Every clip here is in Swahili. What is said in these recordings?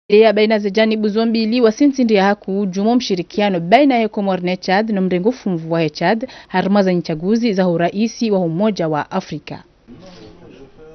ya baina za janibu zombili wasinti ya haku jumo mshirikiano baina ya Komoro na Chad na mrengo funvu wa Chad harmaza nchaguzi za uraisi wa Umoja wa Afrika.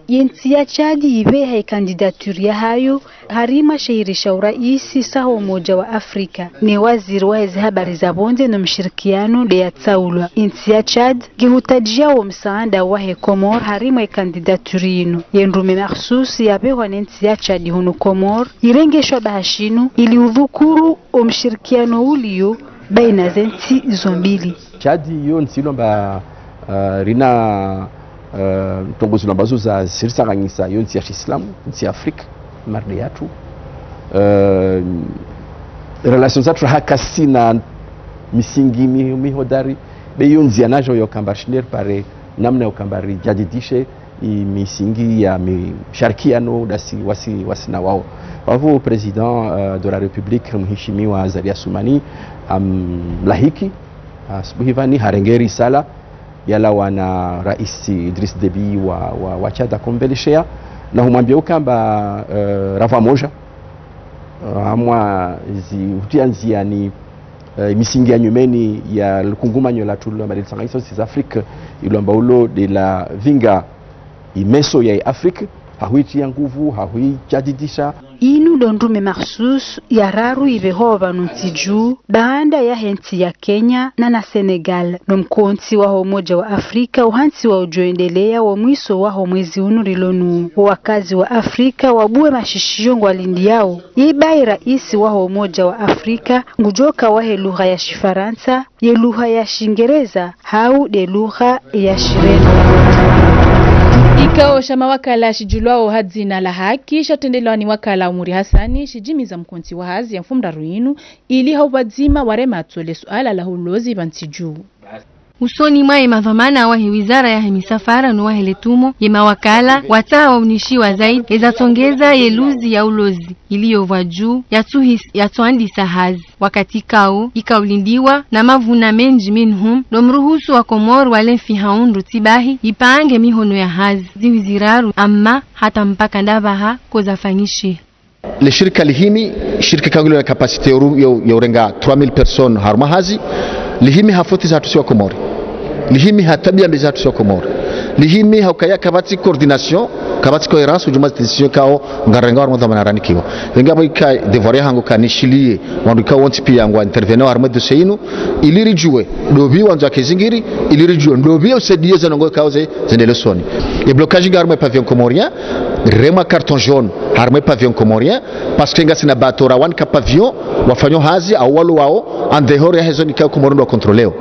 Yensi ya Chadi ibeha kandidaturi ya hayo harima shahirisha uraisi sa Umoja wa Afrika ni waziri wa habari za bonde na mshirikiano de ya tsaulwa. Yensi ya Chad gihutajia wa msaada wa Komoro harima kandidaturi ino yendume mahsusi ya bewa nensi ya Chadi hunu Komoro irengeshwa bahashinu ili udhukuru o mshirikiano ulio baina zensi zombili. Chadi yo nsilomba rina tongozi lambazo za sirisanganyisa yo nsi ya Islam nsi ya Afrika marde yatu relations zatu hakasi na misingi mihodari be yo nzi anajo yo kambashiner pare namna yo kambari jadidishe misingi ya misharikiano dasi wasi na wao wavo president de la République mheshimiwa Azali Assoumani lahiki asubuhivani harengeri sala yala wana rais Idriss Deby wa Chad akombeleshea na humwambia ukamba rava moja amwa hutianzia ni misingi ya nyumeni ya lukungumanyo la tulu amali tsangaiso si Afrique ilomba ulo de la vinga imeso ya Afrique hahuiti ya nguvu hahui jadidisha inu dondume mahsus ya raru ibehova nuntiju baanda ya henti ya Kenya na Senegal nomkonti wa Umoja wa Afrika uhansi wa ujoendelea wa mwiso wa mwezi unurilonu wakazi wa Afrika wabue mashishio ngwalindi yao ibai raisi wa Umoja wa Afrika ngujoka wahe lugha ya Shifaransa ye lugha ya Shingereza hau de lugha ya Shireno. Ikao shama wakala shijulwao hadzina la haki shatendelewa ni wakala Umuri Hassani shijimiza mkonti wa hazi ya mfumda ruinu ili haubadzima warema atole suala la hulozi bantiju. Usoni mwae madhamana wahe wizara ya misafara no wahe letumo ye mawakala watawa unishiwa zaidi ezatongeza yeluzi ya ulozi iliyova juu ya tuandisa hazi wakati kao ikaulindiwa na mavuna menji minhum no mruhusu wa Komoro wale fihaundu tibahi ipange mihono ya hazi ziwiziraru amma hata mpaka ndabaha kozafanyishi. Le shirika lihimi shirika kagulu na kapasite ya urenga 3000 personnes harma hazi lihimi hafoti za tusiwa Komoro lihimi hatabia mbeza tusiwa Komoro lihimi haukaya kabati coordination kabati coherence ujumazi decision kao ngarenga warmo dhamana ranikiwa ngabo ika devoir hango kanishilie wandu ka wonti pia ngwa intervenir arme de seinu iliri juwe dobi wanzu akezingiri iliri juwe dobi usedie zanongo kauze zendele soni e blocage garme pavillon comorien rema carton jaune arme pavillon comorien parce que ngasina batora wan ka pavillon wafanyo hazi awalo wao andehore ya hezoni ka Komoro ndo controleo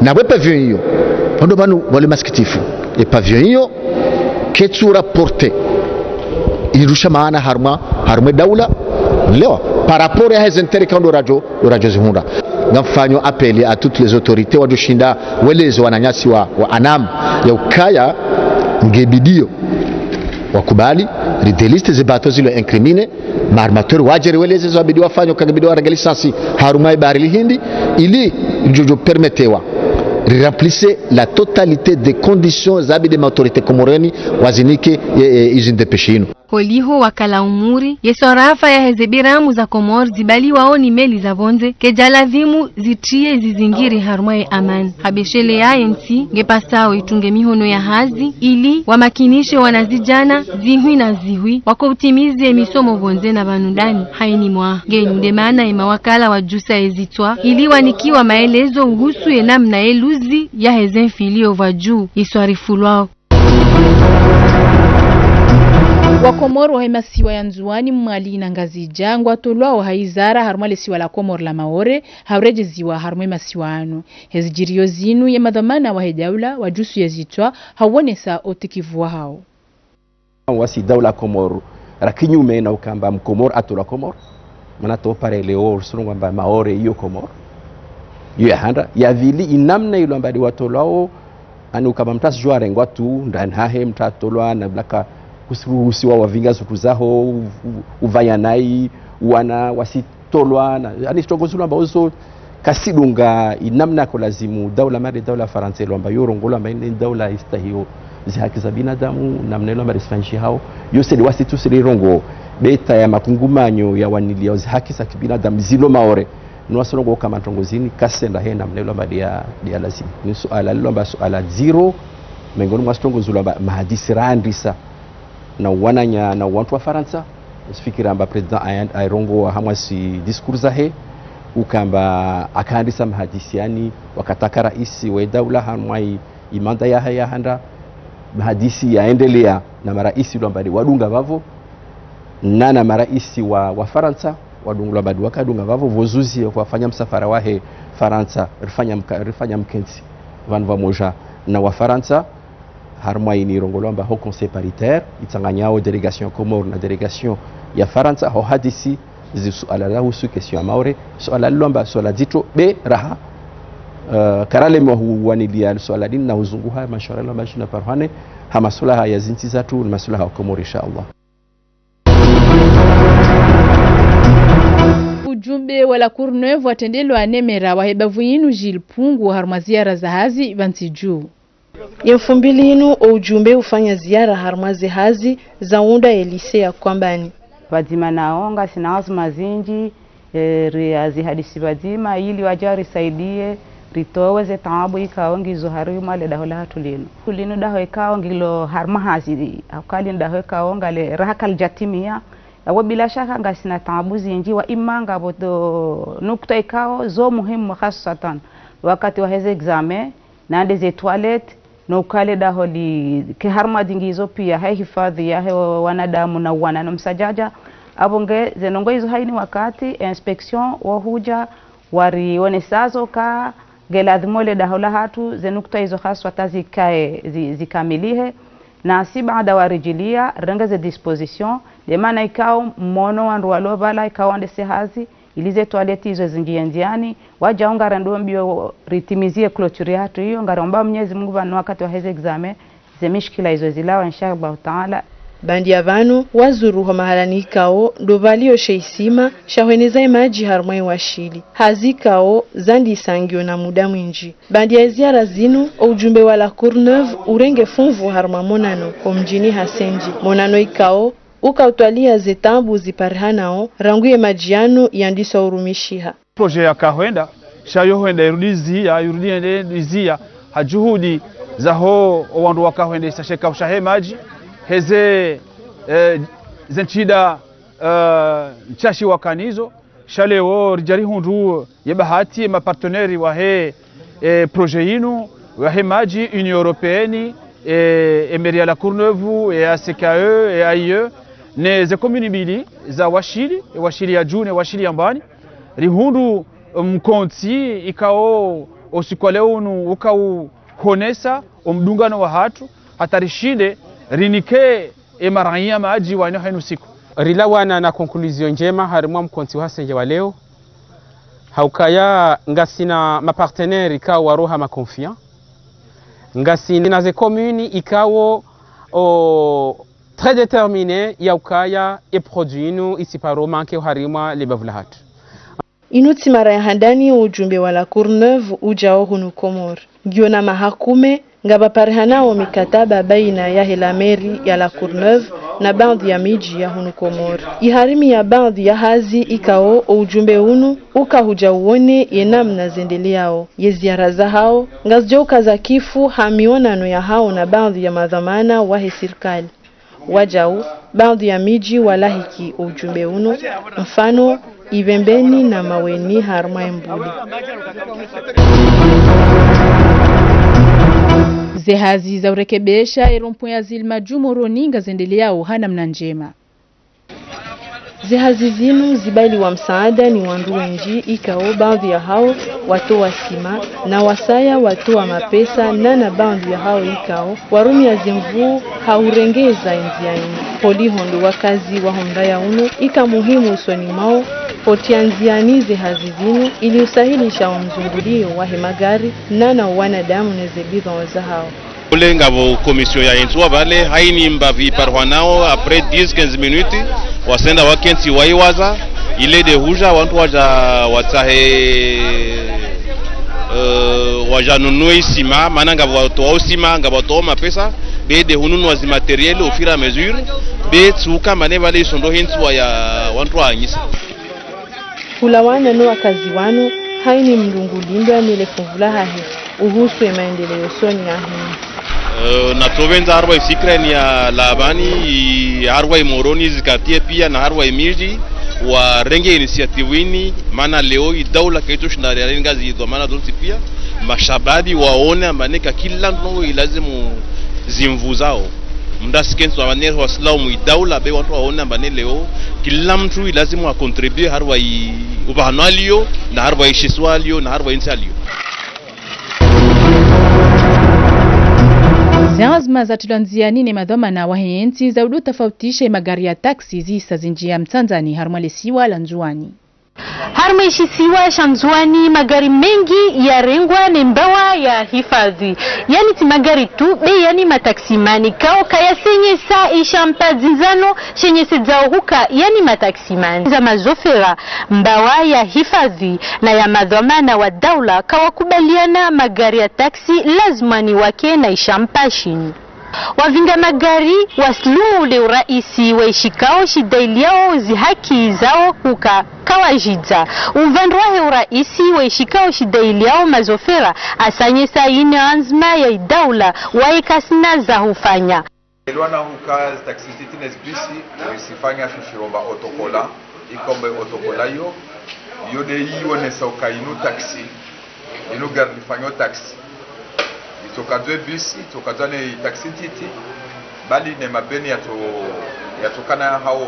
na we pavillon hiyo ndo banu wale maskitifu e pavillon hiyo ketsura porte irusha maana harma daula leo par rapport à ces intercambres radio zihunda ngafanyo appel à toutes les autorités wadushinda welezo wananyasi wa anam ya ukaya ngebidio wakubali rideliste zebato zilo incrimine marmateur wajeri welezo zabidi wafanyo kangebidio warange lisansi haruma ibari hindi ili jojo permettewa remplissez la totalité des conditions zabide autorité komoreni wazinike izinde peshino Koliho wakala Umuri yesorafa ya hezebiramu za Komoro zibali waoni meli za vonze kejalazimu zitrie zizingiri harumai amani habeshele ya nsi ngepasao itunge mihono ya hazi ili wamakinishe wanazijana zihui na zihui wako utimize misomo vonze na banundani haini mwa nde maana ima wakala wa jusa ezitwa ili wanikiwa maelezo uhusu namna eluzi ya hezenfilio vajuu iswarifulwao. Wakomoro wahemasiwa ya nzuani mwali na ngazi jangwa tolwao haizara harumale siwa la Komoro la Maore haurejeziwa harume masiwano hezijirio zinu ya madhamana wa hedaula wajusu ya zitwa hawonesa otikivuwa hao wasi daula Komoro rakinyume na ukamba mkomoro atula Komoro manato pare leo usungu mba Maore iyo Komoro iyo ya handa ya vili inamna ilo mbadi watolwao anu kama mtasi jua rengwa tu ndani hahe mtatolwa na blaka kusiruhusiwa wavinga zukuzaho uvayanai wana wasitolwa na yani tongozi lamba ozo kasidunga inamna ko lazimu daula mari daula faransa lamba yorongola amba ni daula istahio zihaki za binadamu namna lamba risfanshi hao yose wasitu siri rongo beta ya makungumanyo ya wanilia ozi haki za kibinadamu zilo maore nwasongo kama tongozini kasenda hena mnelo madia dia lazima ni suala lomba suala zero mengoni mwastongo zulomba mahadisi randisa na wananya na watu wa Faransa usifikira amba president airongo wa hamwasi discours zahe ukamba akaandisa mahadisi yani wakataka raisi wa daula hamwai imanda ya handa mahadisi yaendelea na maraisi lombadi wadunga vavo na maraisi wa Faransa wadungula badu wakadunga vavo vozuzi wafanya msafara wahe Faransa rifanya mkenzi vanva moja na wa Faransa harmai ni rongolomba ho conseil paritaire itanganyao delegation Comore na delegation ya Faransa ho hadisi zisuala la husu question maore suala lomba suala dito be raha karale mwa wanilia suala dini na uzungu haya mashara la mashina parhane hama sulaha ya zinti zatu na masulaha wa Comore inshallah. Ujumbe wala Courneuve watendelwa anemera wahebavu yinu jilpungu harma ziara za hazi vantiju. Yemfumbili inu ujumbe ufanya ziara harma hazi za unda elise ya kwambani. Wazima naonga sinawazu mazinji riazi hadisi wazima ili wajari saidie ritoweze taabu ikaongi zuharima le dahola hatulinu. Tulinu daho ikaongi lo harma hazi akali daho ikaonga le rahakal jatimia. Wa bila shaka ngasina taabuzi nji wa imanga bodo nukta ikao zo muhimu khasatan wakati wa heze examen na ndeze toilet no kale daholi ke harma dingizo pia hai hifadhi ya wanadamu na wana msajaja abonge zenongo hizo haini wakati inspection wa huja wari onesazo ka geladhmole dahola hatu zenukta hizo khaswa tazikae zikamilihe na si baada warijilia rengeze disposition de maana ikao mono wandu walobala ikao ande sehazi ilize toileti hizo zingie njiani wajaonga rando mbio ritimizie clôture hatu hiyo ngaromba Mwenyezi Mungu vanu wakati wa heze examen zemishkila hizo zilawa inshallah taala. Bandi ya vanu wazuru ho mahalani ikao dovalio sheisima shahweneza imaji harmai washili hazi ikao zandi sangio na muda mwinji. Bandi ya ziara zinu ujumbe wala Courneuve urenge funvu harma monano komjini hasenji monano ikao ukautwalia zetambu ziparhanao ranguye majiano yandisa urumishiha. Proje ya kahwenda shayo hwenda irudizia hajuhudi zaho wandu wakahwenda isasheka ushahe maji heze zenchida chashi wakanizo shaleo rijari hundu yebahati maparteneri wahe proje yinu wahe maji Union Européenne emeria la Courneuve et ACKE et AIE ne ze komuni bili za washili ya june washili ya mbani rihundu mkonti ikao osikwaleunu ukau honesa omdungano wa hatu hatarishide rinike emaranya maji wano hainu siku rilawana na conclusion njema harimwa mkonti wa senje wa leo haukaya ngasina mapartenaire ikao waroha makonfiant ngasina na ze komuni ikao très déterminé yaukaya e produinu isiparo manke harimwa lebavlahat. Inuti mara ya handani ujumbe wala Courneuve ujao hunu Comore. Giona mahakume ngaba parehanao mikataba baina ya helameri ya la Courneuve na baadhi ya miji ya hunu Comore. Iharimi ya baadhi ya hazi ikao ujumbe hunu ukahuja uone yenamna zendeleao. Yeziara za hao ngazjoka za kifu hamionano ya hao na baadhi ya madhamana wahe sirkali. Wajau baadhi ya miji walahiki ujumbe uno mfano Ibembeni na Maweni harma Mbuli. Zehazi za urekebesha erompo ya zilma jumoroni ngazendeleao hana mnanjema. Zehazi zinu zibali wa msaada ni wanduwenji ikao baadhi ya hao watoa sima na wasaya watoa mapesa na baadhi ya hao ikao warumi ya zimvu haurengeza nziani. Poli hondo wakazi wa honda ya uno ika muhimu usoni mao potia nziani zehazi zinu ili usahilisha mzungulio wa hemagari na wanadamu nezebidha waza hao. Ule ngabo komisyon ya insuwa vale haini mbavi parwanao apres 10-15 minuti wasenda wakenti waiwaza ile de huja wantu waja watahe waja nunui sima mana ngabo watoa usima ngabo watoa mapesa be de hununu wazi materiel au fur et à mesure betu kama ne vale sondo hentwa ya wantu anyisa hulawana no wakazi wano haini mlungu lindo amelefungula hahi uhusu ya maendeleo soni ya hini na tovenza harwa ifikrani ya labani harwa imoroni zikatie pia na harwa imiji wa renge initiativini maana leo idaula kaito shindaria ngazi idhamana donti pia mashabadi waone amaneka kila ndogo ilazimu zimvuzao mndasikenso abanero waslamu idaula be watu waone ambane leo kila mtu ilazimu akontribue harwa ubahanalio na harwa ishiswalio na harwa insalio. Ziazma za tulanziani ni madhamana wa henti za udu tofautisha magari ya taksi zisa zinjia mtanzani harmalesiwa la Nzuani. Harmaishisiwa Shanzuani magari mengi ya rengwa ni mbawa ya hifadhi. Yani ti magari tu be yani mataksimani kao kaya senye saa ishampa zinzano shenye sedzao huka yani mataksimani. Za mazofera mbawa ya hifadhi na ya madhamana wa daula kawakubaliana magari ya taksi lazima ni wake na ishampa shini. Wavinga magari waslumu le uraisi wa ishikao shidailiao zihaki zao huka kawajidza. Uvandwahe uraisi wa ishikao shidailiao mazofera asanye saini anzma ya idaula waikasina za hufanya. Elwana huka taksi titines bisi isifanya shishiromba otokola ikombe otokola yode yione sauka inu taksi inu gari lifanyo taksi itokadwe bisi itokadwane taksi titi bali ne mabeni yatokana hao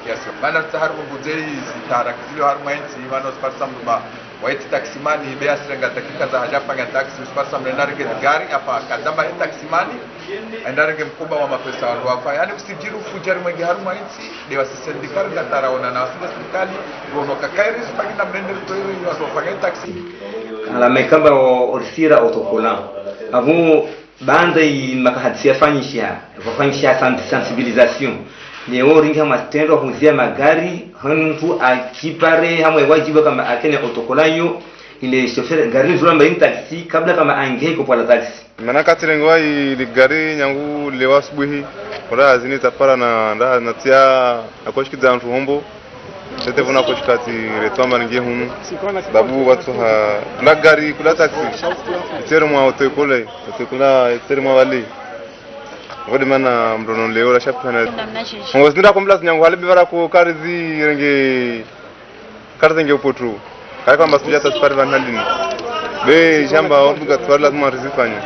kiasi bana taharu ngudei zitarakizilo harmainti mano sparsa mba waiti taksimani beasrenga dakika za hajafanya taksi sparsa mrenarige gari hapa kadamba taksimani endarige mkumba wa mapesa wafa yani usijiru fujari mwengi harmainti de wasisendikali gataraona na wasinde serikali rono kakairi spagina mrende toyo wasofanya taksi ala mekamba orsira otokola avu banda i makahadisia fanyisha sensibilisation leo ringa matendo kuzia magari hantu akipare hamwe wajibu kama akene otokolayo ile chauffeur gari nzura mba taxi kabla kama angeko kwa la taxi manaka tirengwa ile gari nyangu lewa subuhi ora azini tapara na nda natia akoshiki zantu hombo tete vuna koshikati retwamba ngie hunu babu watu ha la gari kula taxi itero mwa otokole itero wali wodi mana mdono leo la chapana ngozinda komplaz nyangu hali bivara ko karzi renge karzi nge upotru kai kwamba sujata safari vanhandini be jamba obuga twala lazima rizifanya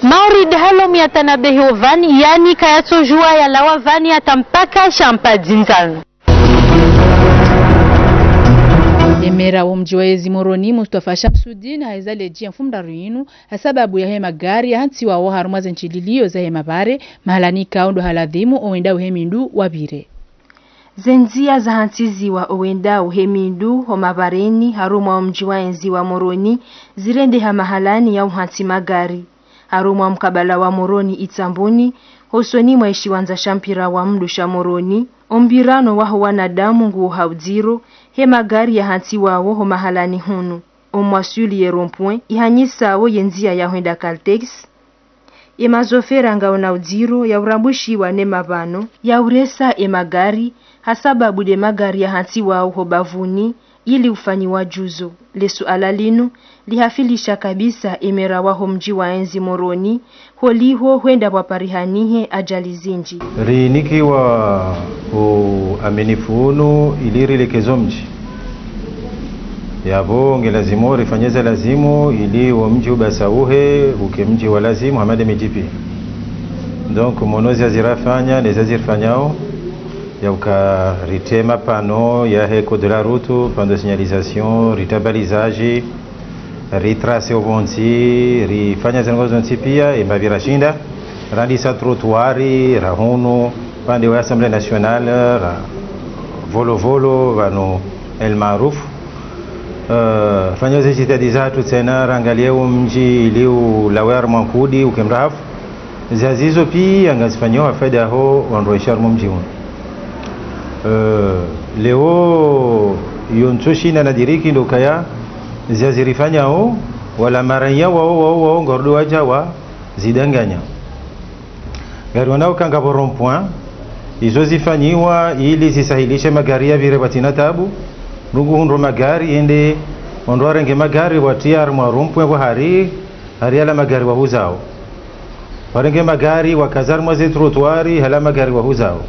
Maurid halom ya tanabeho vani yani kayatso jua ya lawa vani atampaka shampa zinzano. Emera wa mji wa Ezimoroni Mustafa Shamsuddin haizaleji mfumda ruinu sababu ya hema gari ya hansi wa haruma zenchililio za hema bare mahalani kaundo haladhimu owenda uhemindu wabire. Zenzia za hantizi wa owenda uhemindu homabareni haruma wa mji wa enzi wa Moroni zirende hamahalani ya uhanti magari. Haruma mkabala wa Moroni itamboni hosoni mwaishi wanza shampira wa mdu Moroni ombirano waho wanadamu nguo haudiro hema gari ya hanti wao ho mahalani hunu omwasuli ye rond-point ihanyisa wo yenzia ya hwenda Caltex emazofera ngaona udiro ya urambushi wa nema bano ya uresa emagari hasababu de magari ya hanti wao ho bavuni ili ufanyiwa juzo lesu alalinu lihafilisha kabisa emera waho mji wa enzi Moroni holiho hwenda waparihanihe ajali zinji riniki wa amenifuunu ilirilekezo mji yabo ngelazimu rifanyeza lazimu ili wa mji ubasauhe uke mji wa lazimu hamade mijipi donc monozi azirafanya nezazirfanyao ya uka ritema pano ya heko de la route pano de signalisation ritabalisage ritrace obonzi rifanya zengozo ntipia imbavira shinda randisa trottoiri rahunu pande wa Assemblée Nationale ra volo vano el maruf fanya zitadizatu tena rangalia mji iliu lawer mankudi ukemrafu zazizo pia angazifanywa faida ho wanroishar mji huo leo yontoshi na nadiriki ndo kaya zazirifanya ho wala maranya wao ngordo wajawa zidanganya gari wanao kanga rond-point izo zifanyiwa ili zisahilishe magari ya vire batina tabu rungu hundo magari ende ondo arenge magari watia arumwarumpwe hari ala magari wahuzao warenge magari wakazarmwa ze trottoiri hala magari wahuzao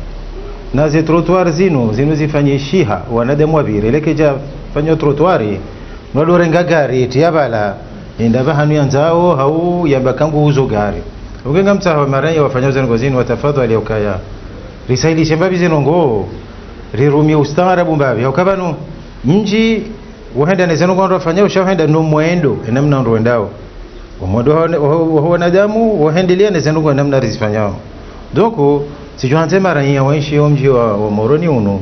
na ze trottoir zinu zifanyishiha wanadamu wavire lekeja fanyo trottoiri mwadorenga gari tiabala enda bahanu yanzao hau yabakangu uzo gari ugenga mtaha maranya wafanyaza ngozini watafadhali ukaya risaili shembabi zenongo rirumia ustaarabu mbabi ukabanu mji wahenda nezeno kwa wafanyao shahenda no mwendo namna ndo endao wamodo wanadamu wahendelea nezeno kwa namna rizifanyao doko sijuanze maranya waishi mji wa Moroni uno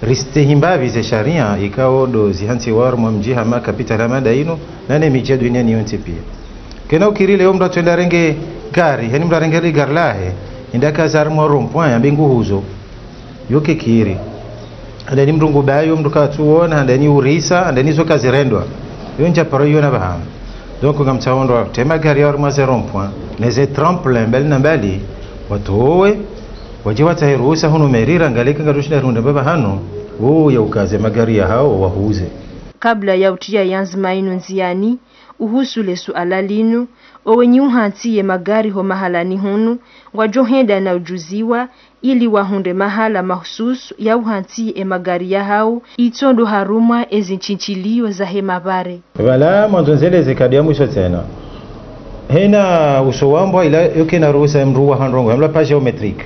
riste himbabi ze sharia ikao do zihansi war mji hama capital amada ino nane miji duniani yote pia kena ukirile omra twenda renge gari hani mra renge gari lahe indaka zarmo rompwa mbingu huzo yoke kiri ndani mrungu bayo mduka tuona ndani urisa ndani zo kazirendwa yonja paro yona baham donc ngamtaondo tema gari ya rmaze rompwa neze tremplin bel na bali watowe waje watahiruhusa huno merira ngalika ngarushina runda baba hano ya ukaze magari ya hao wahuze kabla ya utia yanzima inu nziani uhusule suala linu owenye uhantiye magari ho mahalani hunu wajohenda na ujuziwa ili wahunde mahala mahususu ya uhantiye magari ya hao itondo haruma ezinchinchilio za hemabare wala mwanzonzele zekadi ya mwisho tena hena usowambwa ila yoke na ruhusa mruwa handrongo hamla page geometrique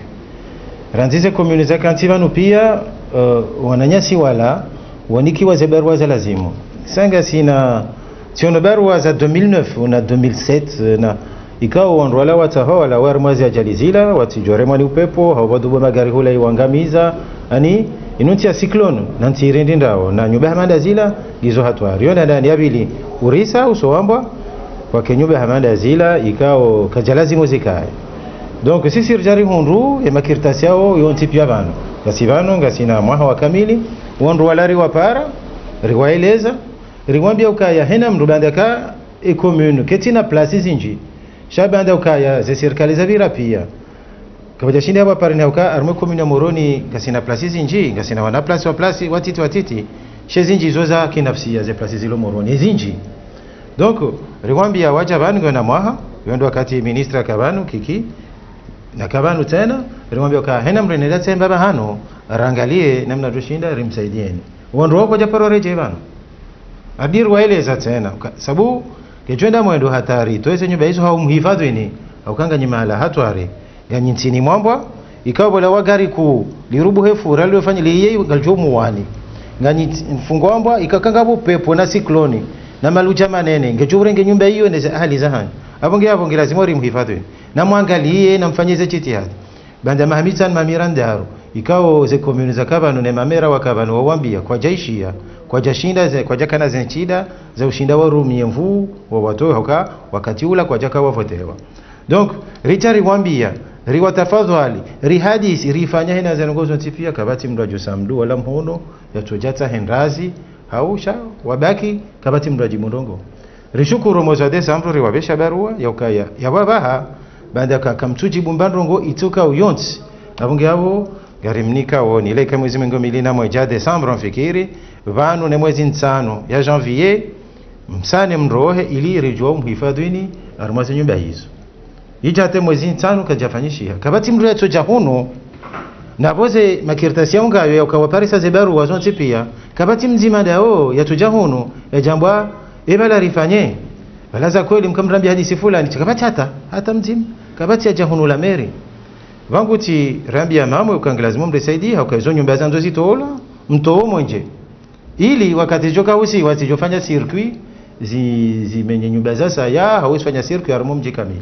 ranzize komuni za kantivanu pia wananyasi wala wanikiwa ze barua za lazimu sanga sina siono barua za 2009 na 2007 na ikao wandwala wataho wala warmazi ya jalizila watijore mwani upepo hawadubo magari hula iwangamiza ani inunti ya cyclone nanti irendi ndao na nyube hamanda zila gizo hatwari yona ndani yabili urisa usowambwa kwa kenyube hamanda zila ikao kajalazimu zikae donc sisi rjari hundu ya makirtasi yao yonti pia bano gasivano ngasina mwaha wa kamili wandu walari wapara riwaeleza riwambia ukaya hena mrubanda ka e commune ketina place zinji shabanda ukaya ze serikali za vira pia kabaja shinde hapa pare na ukaya arme commune ya Moroni ngasina place zinji ngasina wana place wa place watiti shezinji zoza kinafsia ze place zilo Moroni zinji donc riwambia waja banu na mwaha yondo wakati ministra kabanu kiki na kabanu tena rimwambia ka hena mrenela tsemba bahano rangalie namna tushinda rimsaidieni wondo wako japaro reje bana adir waeleza tena sababu kechwenda mwendo hatari toese nyumba hizo haumhifadhini aukanga nyimala hatwari ganyintini mwambwa ikawa bola wagari ku lirubu hefu ralio fanya liye galjomu wani ganyi mfungwambwa ikakanga bupepo na sikloni na maluja manene ngejurenge nyumba hiyo neze hali zahani hapo lazima rimhifadhini na mwangalie na mfanyize jitihada banda mahamitan mamirandaro ikao ze komuni za kabano ne mamera wa kabano wawambia kwa jaishia kwa jashinda ze kwa jakana zenchida za ushinda wa rumi mvu wa watoe hoka wakati ula kwa jaka wavotewa donc richari wambia riwatafadhali rihadisi rifanya hena zangozo tipia kabati mrajo samdu wala mhono ya tojata henrazi hausha wabaki kabati mraji mundongo rishukuru mwezi wa Desemba riwabesha barua ya ukaya ya babaha baada kamtuji bumbandrongo itoka uyonti abunge abo garimnika woni leka mwezi mingo milina moja Desemba mfikiri vanu ne mwezi nsano ya janvier msane mrohe ili rijwa mhifadhini armazi nyumba hizo ijate mwezi nsano kajafanyishia kabati mreto jahuno na boze makirtasi yonga ya ukawaparisa zebaru wazonti pia kabati mzima dao ya tujahuno ya jambwa ebala rifanye balaza kweli mkamrambia hadithi fulani kabati hata mzima kabati ya jahunu la meri vanguti rambia mamwe ukanglazimu mresaidia ukazo nyumba zanzo zitola mtoo mwenje ili wakati joka usi wasijofanya circuit zimenye nyumba zasa ya hawesifanya circuit ya rumo mji kamili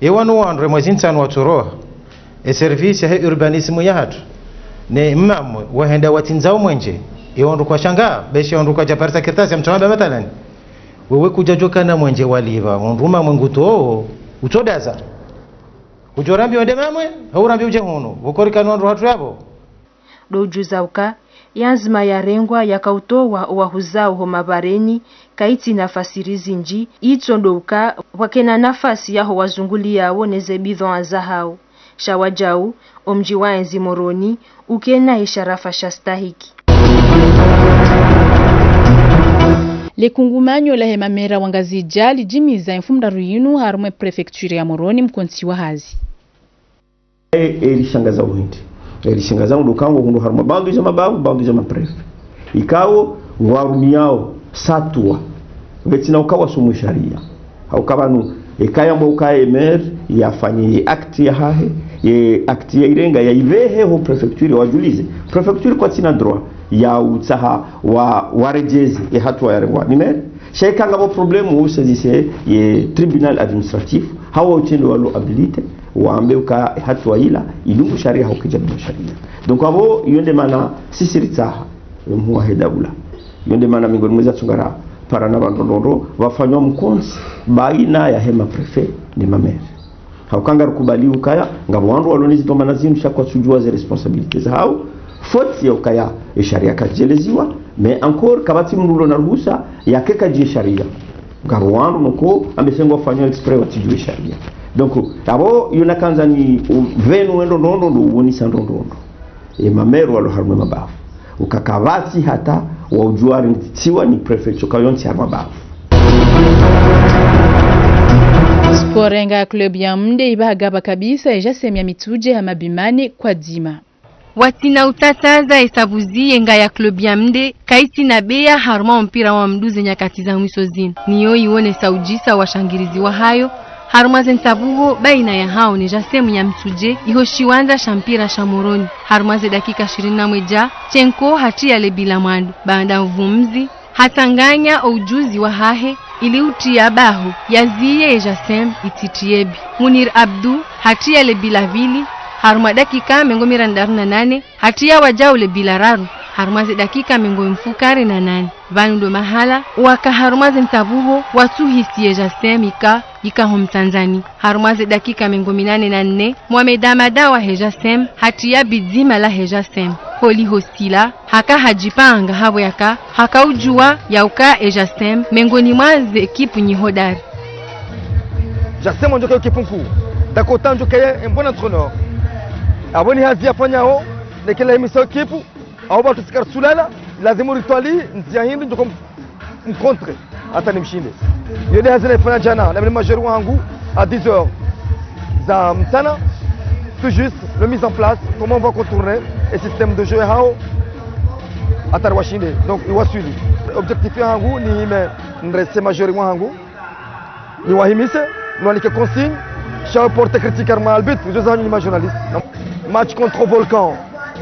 ewanu wandre mwezi nsano watoroha service ya urbanismu ya hatu ne mamwe wahenda watinzao mwenje ewandu kwa shanga beshe wandu kwa japarta kertasi mtawamba matalani wewe kujajoka na mwenje waliva wanduma mwenguto utodaza ujorambi wende mamwe haurambi uje huno ukorika nwandu hatu yabo dojuzauka yanzima ya rengwa yakautowa wahuzao homabareni kaiti nafasi rizinji itondouka wakena nafasi yaho wazunguli yao neze bidhon za hao shawajau omji wa enzi moroni ukena isharafa shastahiki. Lekungumanyo la hemamera wangazija lijimiza mfumdaru yinu harumwe prefecture ya Moroni mkonsi wa hazi. Elishangaza uhinti. Elishangaza ndukango hundu harumwe bandu za mababu, bandu za maprefe. Ikawo ngwarumiao satua. Wetina ukawa sumu sharia. Haukabanu ekaya mboka emer yafanye akti ya hahe, akti ya irenga ya ivehe ho prefecture wajulize. Prefecture kwa tina droit ya utaha warejezi ya hatua ya rengwa nimer sheka ngabo problemu usazise ye tribunal administratif hawa utendo walo habilite waambe uka hatua ila ilungu sharia haukijabu sharia donc abo yonde mana sisiritaha mhuwa hedabula yonde mana mingoni mweza tungara para na bandondo wafanywa mkonsi baina ya hema prefet ni mamere haukanga rukubali ukaya ngabo wandu walonizi tomana zinu shakwa sujua ze responsabilités hao faute ya ukaya sharia kajeleziwa mais encore kabati mrulo na ruhusa yake kaje sharia garwanu noko amesengwa fanywa exprès watijue sharia donc abo yona kanza ni venu wendo ndondo woni sandondo mamero walo harumwe mabafu ukakavati hata wa ujuari ntiwa ni prefecture kayonti ya mabafu. Sporenga ya club ya mde ibahagaba kabisa ejasemia mituje hamabimane kwa dima. Watina utataza esabuzi nga ya club ya mde kaiti na beya haruma mpira wa mduze nyakati za mwiso zinu. Niyo ione saujisa wa shangirizi wa hayo haruma zensabuho baina ya hao ni jasemu ya mtuje ihoshiwanza shampira shamoroni. Haruma ze dakika 21 chenko hatia lebila mwandu. Baada uvumzi hatanganya ujuzi wa hahe ili utia bahu yaziye jasem ititiebi. Munir Abdu hatia lebila vili haruma dakika mengo mirandar na nane hatia wajaule bila raru harumaze dakika mengo mfukari na nane vanundo mahala waka harumaze ntabuho watu hisiye jasemika hom Tanzania harumaze dakika mengo minane na nne Mohamed wa hejasem hatia bidima la hejasem holi hostila haka hajipanga habo yaka haka ujua yauka hejasem mengoni mwaze ekipu nyihodari jasem onjoka ekipu nku dakota njoka un bon entraîneur aboni hazi afanyao nekela emisao kipu au batu sikar sulala lazima ritwali nzia hindi ndio mkontre hata nimshinde yule hazi nafanya jana na mimi majeur wangu à 10h za mtana tout juste le mise en place comment on va contourner et système de jeu hao atarwashinde donc iwasuli objectif yangu ni ndresse majeur wangu ni wahimise niwalike consigne cha porte critique arma arbitre je zani ma journaliste. Match contre Volcan,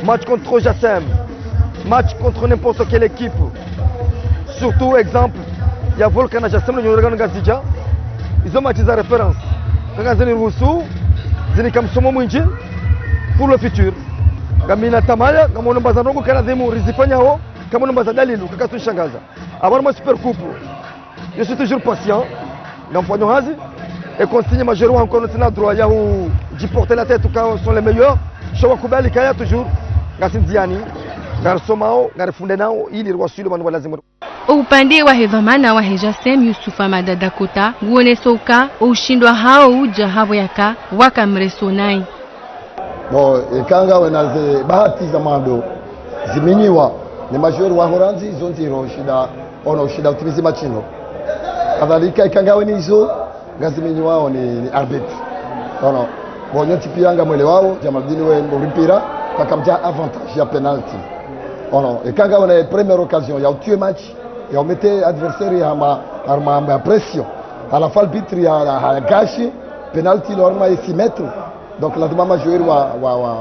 match contre Jassem, match contre n'importe quelle équipe. Surtout, exemple, il y a Volcan et Jassem, ils ont match de référence. Pour le futur. Gamina Tamaya, comme on a dit, Kanademo, Rizipanyao, comme on a dit, Kakasu Shangaza. Avoir ma super coupe, je suis toujours patient. Et consigne majeur encore notre droit d'y porter la tête quand sont les meilleurs. Shawakubali kaya toujours ngasindiani ngarsomao ngarfundenao ili ruwasuli manu lazima. Upande wa hevamana wa hejasem Yusufa Madadakota guone soka ushindwa hao uja habo yaka wakamresonai. Bo ikanga wenaze bahati za mando ziminyiwa ni major wa Horanzi zontiro shida ono shida utimizi machino. Kadhalika ikanga wenizo ngaziminyiwa ni arbitre. Ono bonyo tipiyanga mwele wao Jamaldini we mpira kakamja avantage ya penalty. Ono ikanga wana première occasion ya tuer match ya mete adversaire ya ma pression à la fois l'arbitre ya gashi penalty norma ya 6 mètres donc la dima joueur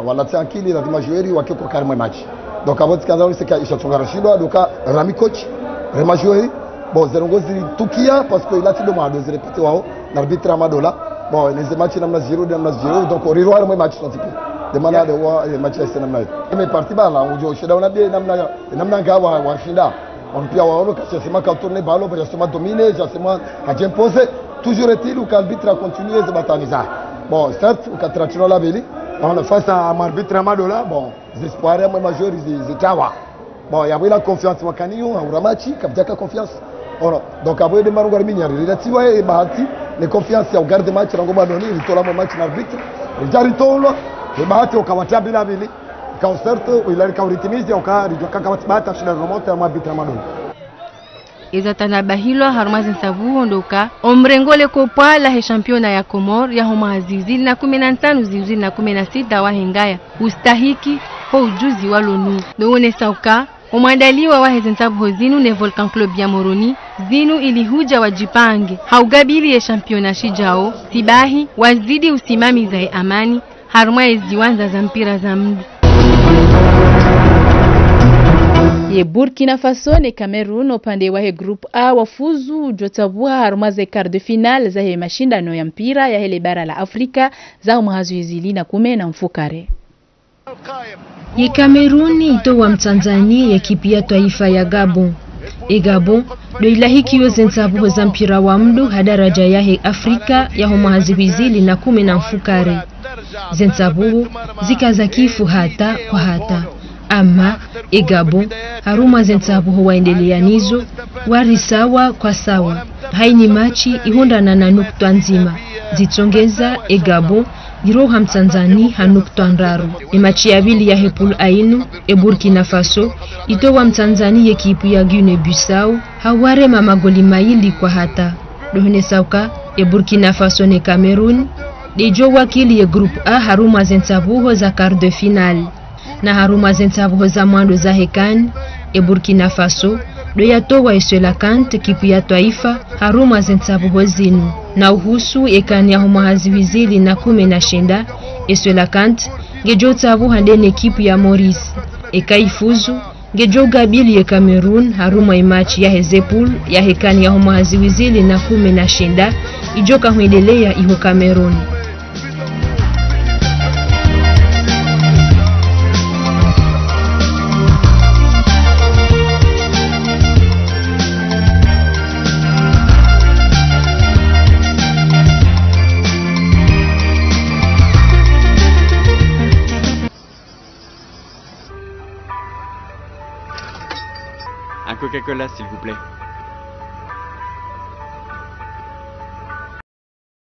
wa la tiankili la dima joueur wa kiko karma match donc avant kanda on seka ishatunga rashido doka rami coach rema joueur bon zerongozi tukia parce que il a tido ma deux répéter wao l'arbitre amadola bon les matchs namna 0 donc on revoit le match non tipi de mana de wa match ya namna mais parti bala unjo shida unabie namna gawa wa shinda on pia waona kasema ka tourner ballon pour justement dominer justement à imposer toujours est-il ou l'arbitre a continué de bataniser bon certes ou katratino la beli on a face à arbitre Amadola bon espoir moi majeur ils tawa bon il y avait la confiance wakaniyo au match kapjaka confiance donc après de maruga minyari relativo et bahati les confiance ya garde match rango badoni il tola match l'arbitre rijaritolwa ibahati ukawatia bila bili kauserte ilari kauritimizi ukarijwa kakawatibata shida remote ya mabitra madoni izatanabahilwa harumazi nsavuho ndoka omrengole kopwa la he championa ya Komor ya homa ziuzili na 15 ziuzili na 16 wa hengaya ustahiki ho ujuzi walonu doone sauka umwandaliwa wa hezi nsavuho zinu ne Volcan Club ya Moroni zinu ilihuja wajipange haugabili ya championa shijao sibahi wazidi usimami za amani haruma eziwanza za mpira za mdu ye Burkina Faso ne Cameroon upande wa he group A wafuzu jotabuha haruma za quart de finale za he mashindano ya mpira ya hele bara la Afrika za umahazuizili na kume na mfukare. Ye Cameroon itowa Mtanzania ya kipi ya taifa ya Gabon. Gabon do ilahiki zensabuho za mpira wa mdu hadaraja ya he Afrika ya umahazuizili na kume na mfukare. Zensabuho zikaza kifu hata kwa hata. Ama Gabon haruma zensabuho waendelea nizo wari sawa kwa sawa haini machi ihondana na nukta nzima zitongeza Gabon giroha Mtanzania hanukta ndaru machi ya bili ya hepul ainu Burkina Faso itowa Mtanzania ekipu ya Guinea Bissau haware magoli maili kwa hata dohne sauka Burkina Faso ne Cameroon dejo wakili ya group A haruma zensabuho za quart de finale na haruma zensabuho za mwando za hekani Burkina Faso do yatowa Eswela Kante kipu ya taifa haruma zensabuho zinu na uhusu ekani ya humahaziwizili na 19 Eswela Kante ngejo tabu handene kipu ya Maurice ekaifuzu ngejo gabili ya Cameroon haruma imachi ya hezepul ya hekani ya humahaziwizili na 19 ijoka huendelea iho Cameroon. Un Coca-Cola, s'il vous plaît.